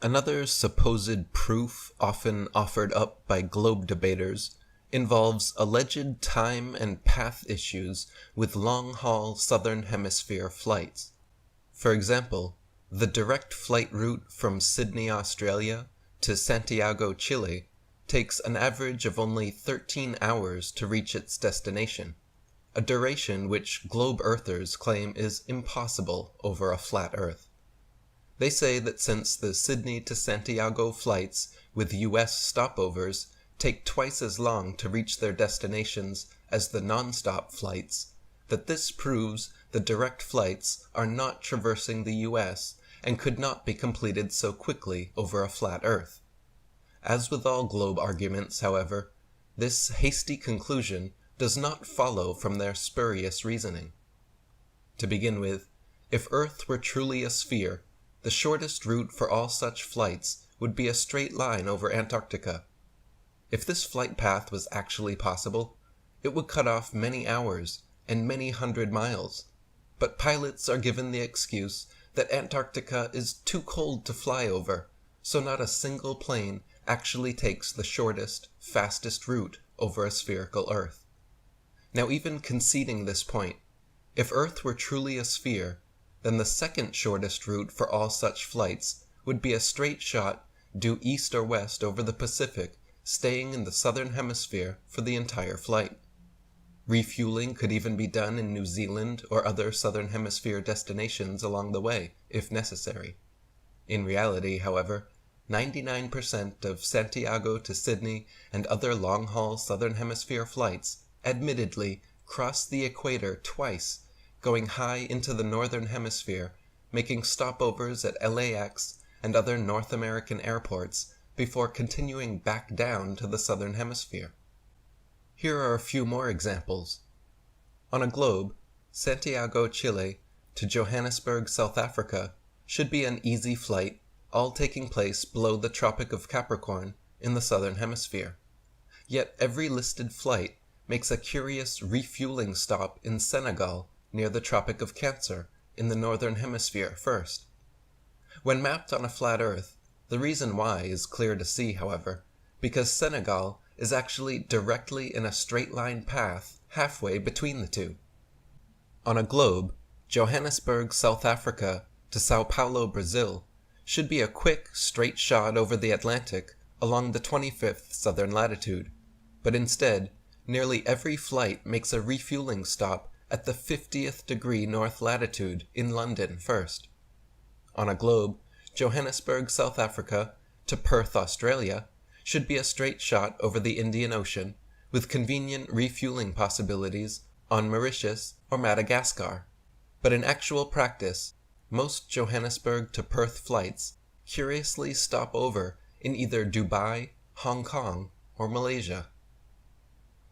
Another supposed proof often offered up by globe debaters involves alleged time and path issues with long-haul Southern Hemisphere flights. For example, the direct flight route from Sydney, Australia to Santiago, Chile takes an average of only 13 hours to reach its destination, a duration which globe earthers claim is impossible over a flat Earth. They say that since the Sydney to Santiago flights with US stopovers take twice as long to reach their destinations as the non-stop flights, that this proves the direct flights are not traversing the US and could not be completed so quickly over a flat Earth. As with all globe arguments, however, this hasty conclusion does not follow from their spurious reasoning. To begin with, if Earth were truly a sphere, the shortest route for all such flights would be a straight line over Antarctica. If this flight path was actually possible, it would cut off many hours and many hundred miles. But pilots are given the excuse that Antarctica is too cold to fly over, so not a single plane actually takes the shortest, fastest route over a spherical Earth. Now, even conceding this point, if Earth were truly a sphere, then the second shortest route for all such flights would be a straight shot due east or west over the Pacific, staying in the southern hemisphere for the entire flight. Refueling could even be done in New Zealand or other southern hemisphere destinations along the way, if necessary. In reality, however, 99% of Santiago to Sydney and other long-haul southern hemisphere flights admittedly cross the equator twice, going high into the northern hemisphere, making stopovers at LAX and other North American airports before continuing back down to the southern hemisphere. Here are a few more examples. On a globe, Santiago, Chile to Johannesburg, South Africa should be an easy flight, all taking place below the Tropic of Capricorn in the southern hemisphere. Yet every listed flight makes a curious refueling stop in Senegal near the Tropic of Cancer in the northern hemisphere first. When mapped on a flat Earth, the reason why is clear to see, however, because Senegal is actually directly in a straight line path halfway between the two. On a globe, Johannesburg, South Africa to Sao Paulo, Brazil should be a quick, straight shot over the Atlantic along the 25th southern latitude, but instead, nearly every flight makes a refueling stop at the 50th degree north latitude in London first. On a globe, Johannesburg, South Africa to Perth, Australia should be a straight shot over the Indian Ocean with convenient refueling possibilities on Mauritius or Madagascar. But in actual practice, most Johannesburg to Perth flights curiously stop over in either Dubai, Hong Kong, or Malaysia.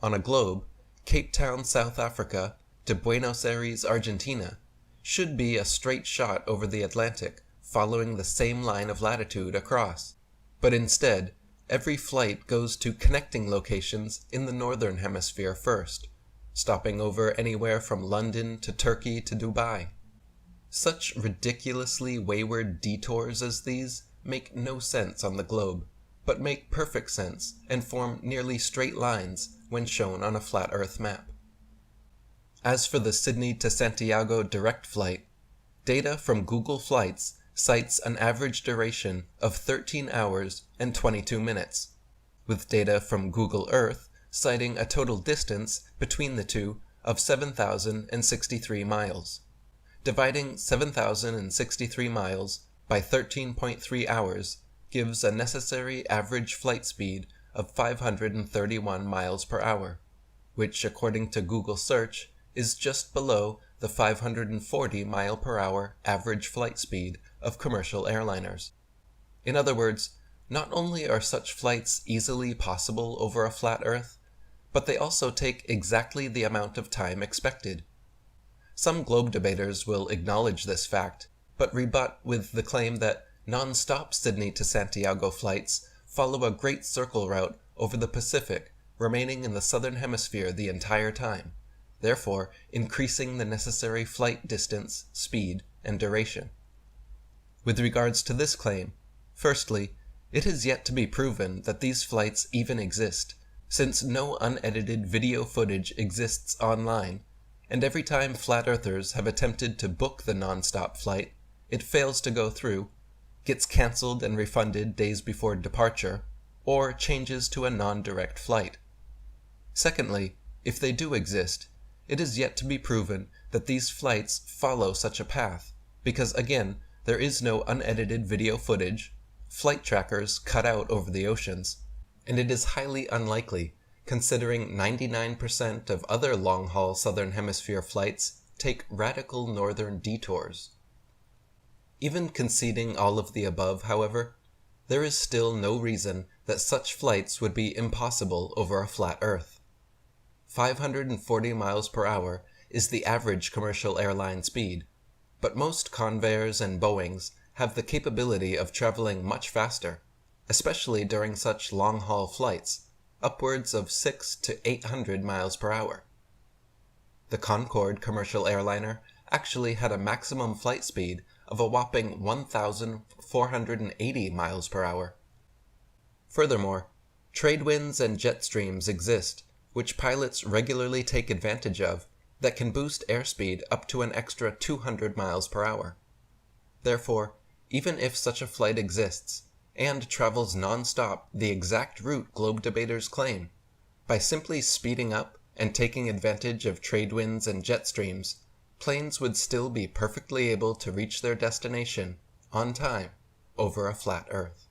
On a globe, Cape Town, South Africa to Buenos Aires, Argentina should be a straight shot over the Atlantic following the same line of latitude across. But instead, every flight goes to connecting locations in the northern hemisphere first, stopping over anywhere from London to Turkey to Dubai. Such ridiculously wayward detours as these make no sense on the globe, but make perfect sense and form nearly straight lines when shown on a flat Earth map. As for the Sydney to Santiago direct flight, data from Google Flights cites an average duration of 13 hours and 22 minutes, with data from Google Earth citing a total distance between the two of 7,063 miles. Dividing 7,063 miles by 13.3 hours gives a necessary average flight speed of 531 miles per hour, which according to Google Search is just below the 540 mile per hour average flight speed of commercial airliners. In other words, not only are such flights easily possible over a flat Earth, but they also take exactly the amount of time expected. Some globe debaters will acknowledge this fact, but rebut with the claim that non-stop Sydney to Santiago flights follow a great circle route over the Pacific, remaining in the southern hemisphere the entire time, therefore increasing the necessary flight distance, speed, and duration. With regards to this claim, Firstly, it has yet to be proven that these flights even exist, since no unedited video footage exists online, and every time flat earthers have attempted to book the non-stop flight, it fails to go through, gets cancelled and refunded days before departure, or changes to a non-direct flight. Secondly, if they do exist, it is yet to be proven that these flights follow such a path, because again, there is no unedited video footage, flight trackers cut out over the oceans, and it is highly unlikely, considering 99% of other long-haul Southern Hemisphere flights take radical northern detours. Even conceding all of the above, however, there is still no reason that such flights would be impossible over a flat Earth. 540 miles per hour is the average commercial airline speed, but most Convairs and Boeings have the capability of traveling much faster, especially during such long-haul flights, upwards of 600 to 800 miles per hour. The Concorde commercial airliner actually had a maximum flight speed of a whopping 1,480 miles per hour. Furthermore, trade winds and jet streams exist, which pilots regularly take advantage of, that can boost airspeed up to an extra 200 miles per hour. Therefore, even if such a flight exists, and travels non-stop the exact route globe debaters claim, by simply speeding up and taking advantage of trade winds and jet streams, planes would still be perfectly able to reach their destination on time over a flat Earth.